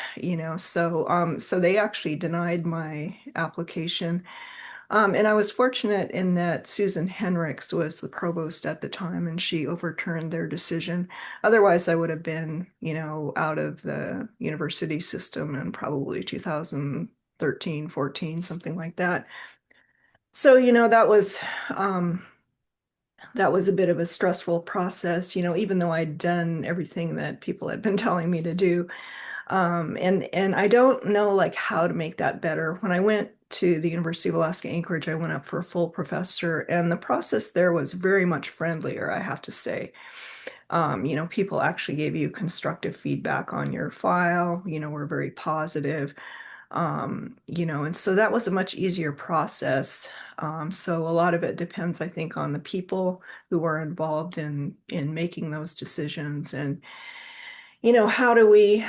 so they actually denied my application. And I was fortunate in that Susan Henricks was the provost at the time, and she overturned their decision. Otherwise, I would have been, out of the university system in probably 2013, 14, something like that. So, that was a bit of a stressful process, even though I'd done everything that people had been telling me to do. And I don't know like how to make that better. When I went to the University of Alaska Anchorage, I went up for a full professor, and the process there was very much friendlier, I have to say. People actually gave you constructive feedback on your file, were very positive. And so that was a much easier process. So a lot of it depends, I think, on the people who are involved in making those decisions. And how do we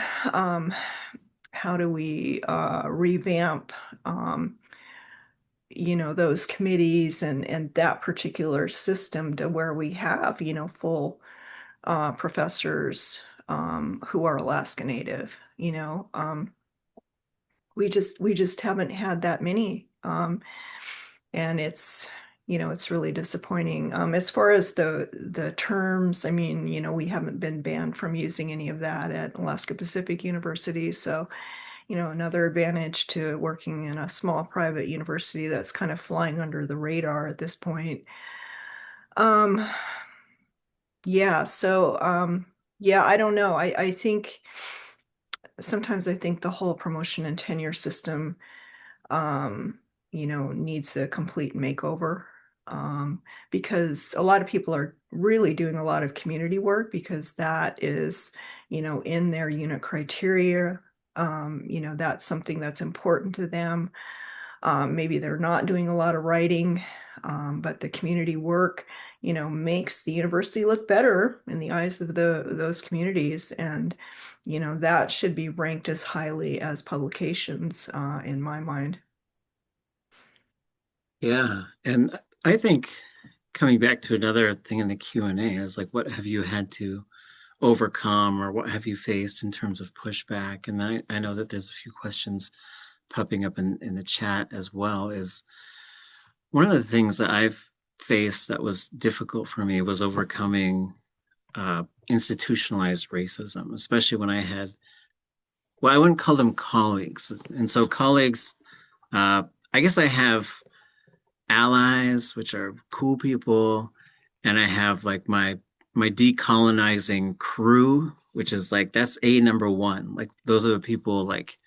revamp those committees and that particular system to where we have full professors who are Alaska Native. We just haven't had that many, and it's really disappointing. As far as the terms, I mean, we haven't been banned from using any of that at Alaska Pacific University. So, another advantage to working in a small private university that's kind of flying under the radar at this point. Yeah, so yeah, I don't know. I think sometimes I think the whole promotion and tenure system, needs a complete makeover, because a lot of people are really doing a lot of community work because that is, in their unit criteria. That's something that's important to them. Maybe they're not doing a lot of writing, but the community work, makes the university look better in the eyes of those communities. And, that should be ranked as highly as publications, in my mind. Yeah, and I think coming back to another thing in the Q&A is like, what have you had to overcome, or what have you faced in terms of pushback? And I know that there's a few questions popping up in the chat as well. Is one of the things that I've faced that was difficult for me was overcoming institutionalized racism, especially when I had, well, I wouldn't call them colleagues. And so colleagues, I guess I have allies, which are cool people, and I have like my decolonizing crew, which is like, that's number one. Like those are the people like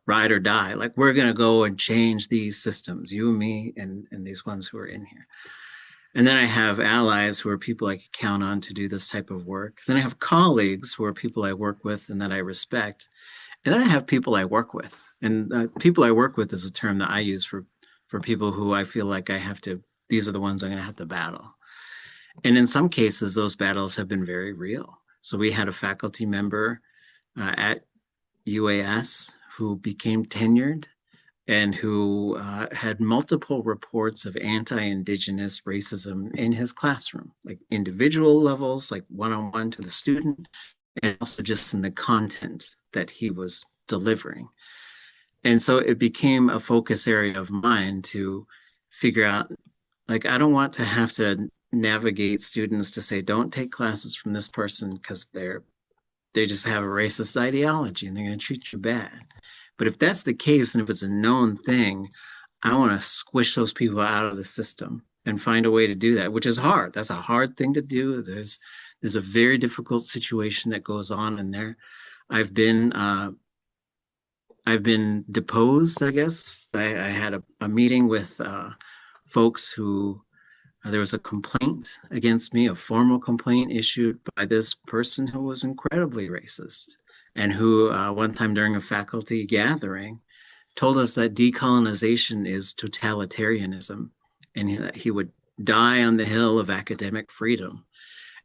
ride or die. Like we're gonna go and change these systems, you and me and these ones who are in here. And then I have allies who are people I can count on to do this type of work. Then I have colleagues who are people I work with and that I respect. And then I have people I work with. And people I work with is a term that I use for people who I feel like I have to, these are the ones I'm going to have to battle. And in some cases, those battles have been very real. So we had a faculty member at UAS who became tenured and who had multiple reports of anti-Indigenous racism in his classroom, like individual levels, like one-on-one to the student, and also just in the content that he was delivering. And so it became a focus area of mine to figure out, like, I don't want to have to navigate students to say, don't take classes from this person because they just have a racist ideology and they're going to treat you bad. But if that's the case, and if it's a known thing, I want to squish those people out of the system and find a way to do that, which is hard. That's a hard thing to do. There's a very difficult situation that goes on in there. I've been deposed, I guess. I had a meeting with folks who, there was a complaint against me, a formal complaint issued by this person who was incredibly racist and who one time during a faculty gathering told us that decolonization is totalitarianism and he would die on the hill of academic freedom.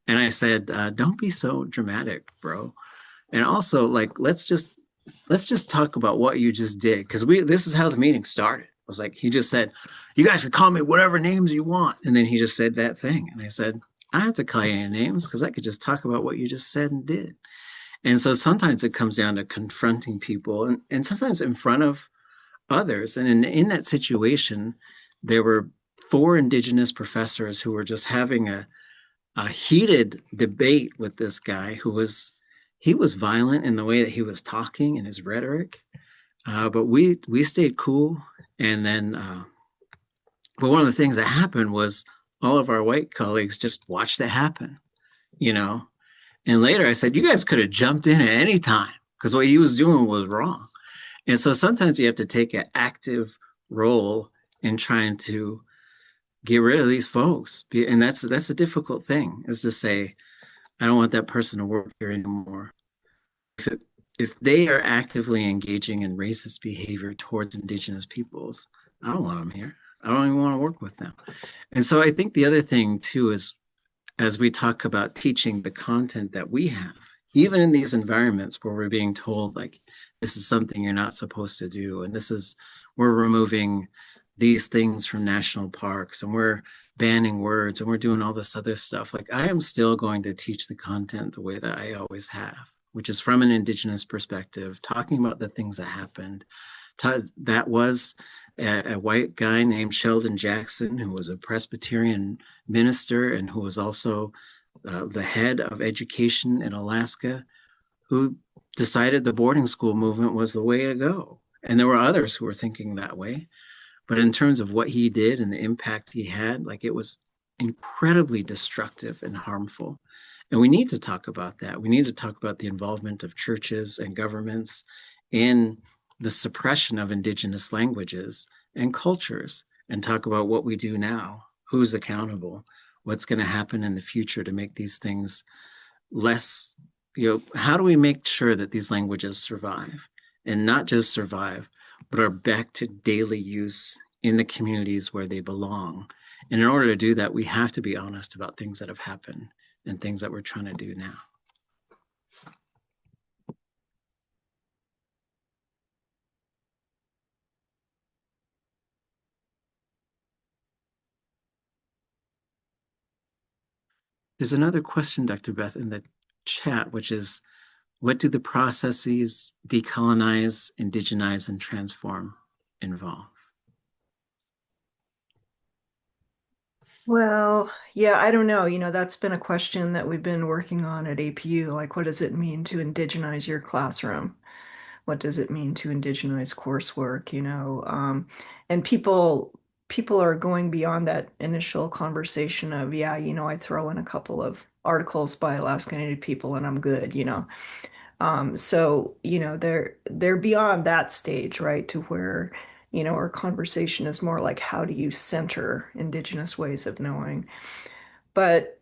And I said, don't be so dramatic, bro. And also, like, let's just talk about what you just did, because this is how the meeting started. It was like, he just said, you guys can call me whatever names you want. And then he just said that thing. And I said, I don't have to call you any names because I could just talk about what you just said and did. And so sometimes it comes down to confronting people and sometimes in front of others. And in that situation, there were 4 Indigenous professors who were just having a heated debate with this guy who was violent in the way that he was talking and his rhetoric. But we stayed cool. And then, but one of the things that happened was all of our white colleagues just watched it happen, And later I said, you guys could have jumped in at any time because what he was doing was wrong. And so sometimes you have to take an active role in trying to get rid of these folks. And that's a difficult thing, is to say, I don't want that person to work here anymore. If they are actively engaging in racist behavior towards Indigenous peoples, I don't want them here. I don't even want to work with them. And so I think the other thing too is, as we talk about teaching the content that we have, even in these environments where we're being told like, this is something you're not supposed to do, and we're removing these things from national parks, and we're banning words, and we're doing all this other stuff. Like, I am still going to teach the content the way that I always have, which is from an Indigenous perspective, talking about the things that happened. That was a white guy named Sheldon Jackson, who was a Presbyterian minister and who was also the head of education in Alaska, who decided the boarding school movement was the way to go. And there were others who were thinking that way. But in terms of what he did and the impact he had, like, it was incredibly destructive and harmful. And we need to talk about that. We need to talk about the involvement of churches and governments in the suppression of indigenous languages and cultures, and talk about what we do now, who's accountable, what's going to happen in the future to make these things less, how do we make sure that these languages survive, and not just survive, but are back to daily use in the communities where they belong. And in order to do that, we have to be honest about things that have happened and things that we're trying to do now. There's another question, Dr. Beth, in the chat, which is, what do the processes decolonize, indigenize, and transform involve? Well, yeah, I don't know. That's been a question that we've been working on at APU. Like, what does it mean to indigenize your classroom? What does it mean to indigenize coursework? And people are going beyond that initial conversation of, yeah, I throw in a couple of articles by Alaska Native people and I'm good. So they're beyond that stage, right? To where our conversation is more like, how do you center Indigenous ways of knowing? But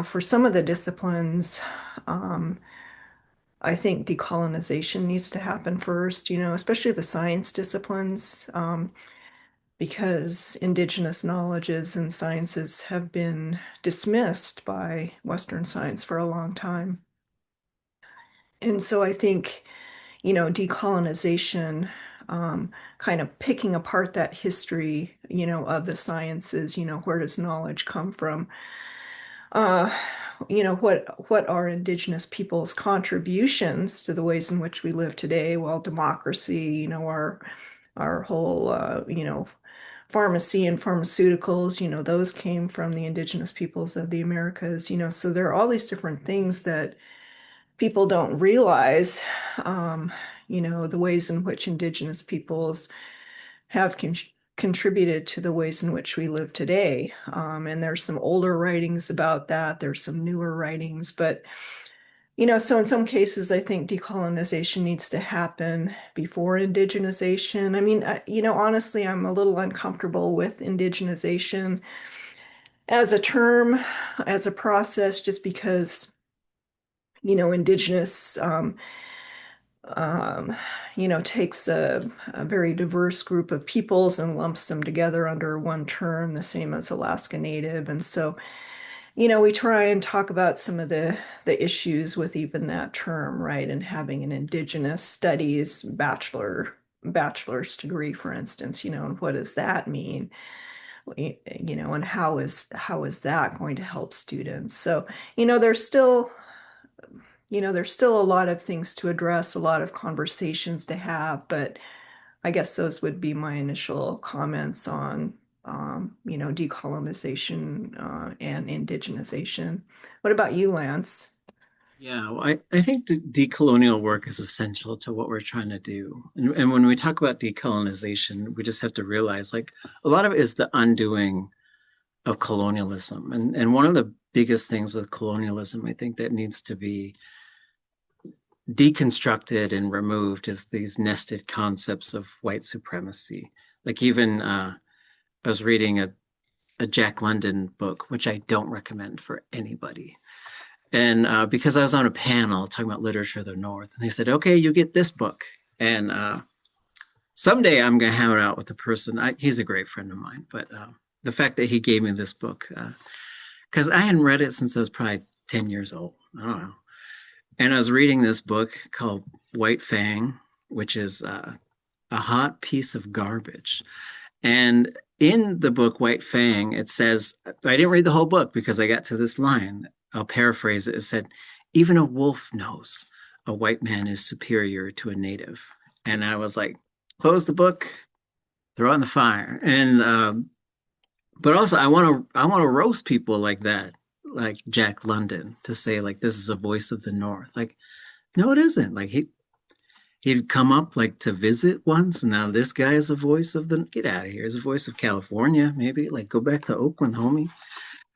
for some of the disciplines, I think decolonization needs to happen first, especially the science disciplines, because Indigenous knowledges and sciences have been dismissed by Western science for a long time. And so I think, decolonization, kind of picking apart that history, of the sciences, where does knowledge come from? What are Indigenous people's contributions to the ways in which we live today? Well, democracy, our whole, pharmacy and pharmaceuticals, those came from the Indigenous peoples of the Americas, so there are all these different things that people don't realize, the ways in which Indigenous peoples have contributed to the ways in which we live today. And there's some older writings about that. There's some newer writings, but so in some cases, I think decolonization needs to happen before indigenization. I mean, honestly, I'm a little uncomfortable with indigenization as a term, as a process, just because, Indigenous, takes a very diverse group of peoples and lumps them together under one term, the same as Alaska Native. And so, we try and talk about some of the issues with even that term, right? And having an Indigenous studies bachelor's degree, for instance, and what does that mean? And how is that going to help students? So, there's still a lot of things to address, a lot of conversations to have, but I guess those would be my initial comments on, decolonization and indigenization. What about you, Lance? Yeah, well, I think decolonial work is essential to what we're trying to do. And when we talk about decolonization, we just have to realize, like, a lot of it is the undoing of colonialism. And one of the biggest things with colonialism, I think, that needs to be deconstructed and removed is these nested concepts of white supremacy. Like, even I was reading a Jack London book, which I don't recommend for anybody. And because I was on a panel talking about literature of the North, and they said, okay, you get this book. And someday I'm going to hang out with the person. He's a great friend of mine, but the fact that he gave me this book, because I hadn't read it since I was probably 10 years old. I don't know. And I was reading this book called White Fang, which is a hot piece of garbage. And in the book White Fang, it says, I didn't read the whole book because I got to this line. I'll paraphrase it. It said, even a wolf knows a white man is superior to a native. And I was like, close the book, throw it in the fire. And but also I want to roast people like that, like Jack London, to say, like, this is a voice of the North. Like, no, it isn't. Like, he'd come up, like, to visit once, and now this guy is a voice of the, get out of here. He's a voice of California, maybe. Like, go back to Oakland, homie.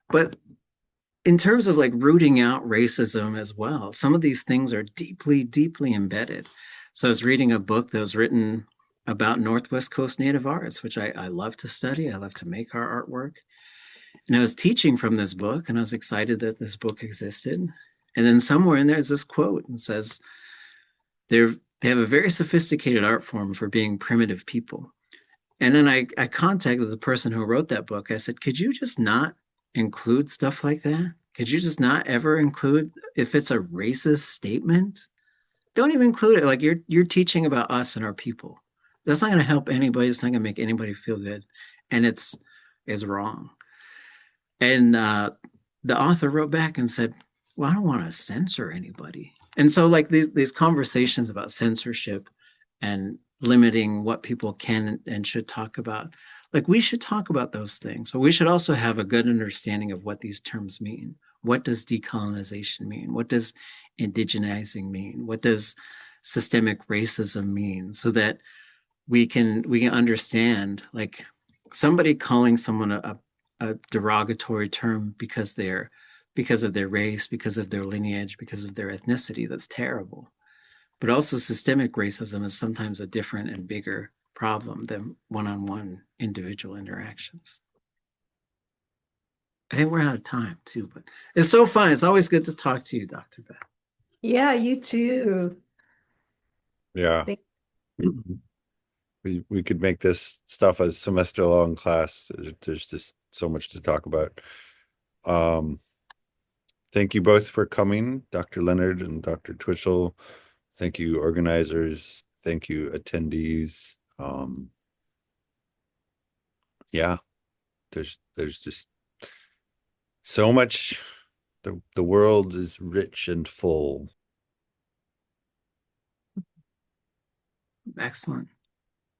But in terms of like rooting out racism as well, some of these things are deeply, deeply embedded. So I was reading a book that was written about Northwest Coast Native arts, which I love to study. I love to make our artwork. And I was teaching from this book, and I was excited that this book existed. And then somewhere in there is this quote and says, they have a very sophisticated art form for being primitive people. And then I contacted the person who wrote that book. I said, could you just not include stuff like that? Could you just not ever include, if it's a racist statement, don't even include it. Like you're teaching about us and our people. That's not going to help anybody. It's not going to make anybody feel good. And it's wrong. And the author wrote back and said, well, I don't want to censor anybody. And so like these conversations about censorship and limiting what people can and should talk about, like we should talk about those things, but we should also have a good understanding of what these terms mean. What does decolonization mean? What does indigenizing mean? What does systemic racism mean? So that we can understand, like somebody calling someone a derogatory term because of their race, because of their lineage, because of their ethnicity, that's terrible. But also systemic racism is sometimes a different and bigger problem than one-on-one individual interactions. I think we're out of time too, but it's so fun. It's always good to talk to you, Dr. Beth. Yeah, you too. Yeah. We could make this stuff a semester-long class. There's just so much to talk about. Thank you both for coming, Dr. Leonard and Dr. Twitchell. Thank you, organizers. Thank you, attendees. Yeah, there's just so much. The world is rich and full. Excellent.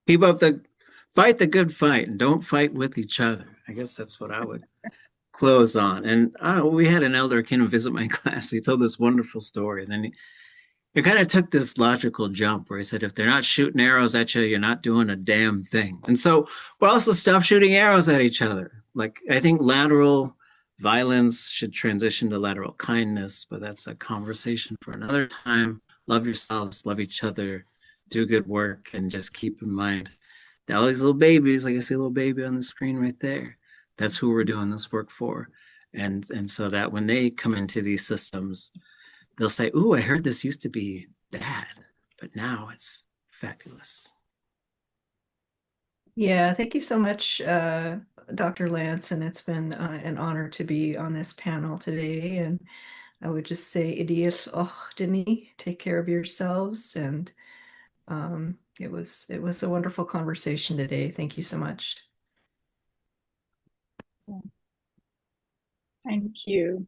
Fight the good fight and don't fight with each other. I guess that's what I would close on. And we had an elder come visit my class. He told this wonderful story. And then he kind of took this logical jump where he said, if they're not shooting arrows at you, you're not doing a damn thing. And so we'll also stop shooting arrows at each other. Like, I think lateral violence should transition to lateral kindness, but that's a conversation for another time. Love yourselves, love each other, do good work, and just keep in mind that all these little babies, like I see a little baby on the screen right there, that's who we're doing this work for. And so that when they come into these systems, they'll say, ooh, I heard this used to be bad, but now it's fabulous. Yeah, thank you so much, Dr. Lance, and it's been an honor to be on this panel today. And I would just say, idiot, oh, Denis, take care of yourselves. And it was a wonderful conversation today. Thank you so much. Thank you.